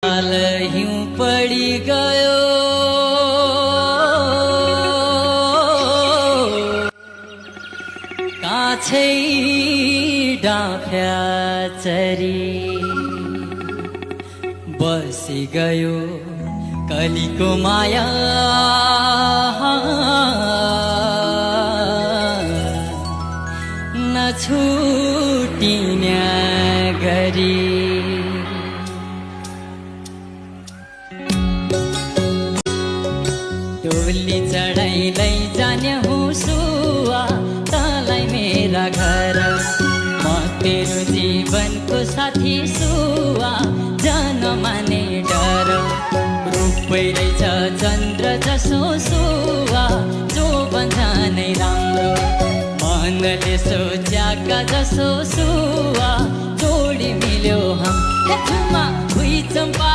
हिउँ पडी गयो काछै डाँफ्या चरी बसी गयो कलीको माया नछुटिन्या गरी डोली चढाइ लैजाने हुसुआ तँलाई मेरा घर म तेरो जीवनको साथी सुआ जान माने डर रूपै रहेछ चन्द्र जसो सुआ जो बन्झानै राम्रो मनले सोच्याका जसो सुआ जोडी मिल्यो हम भुइँ चम्पा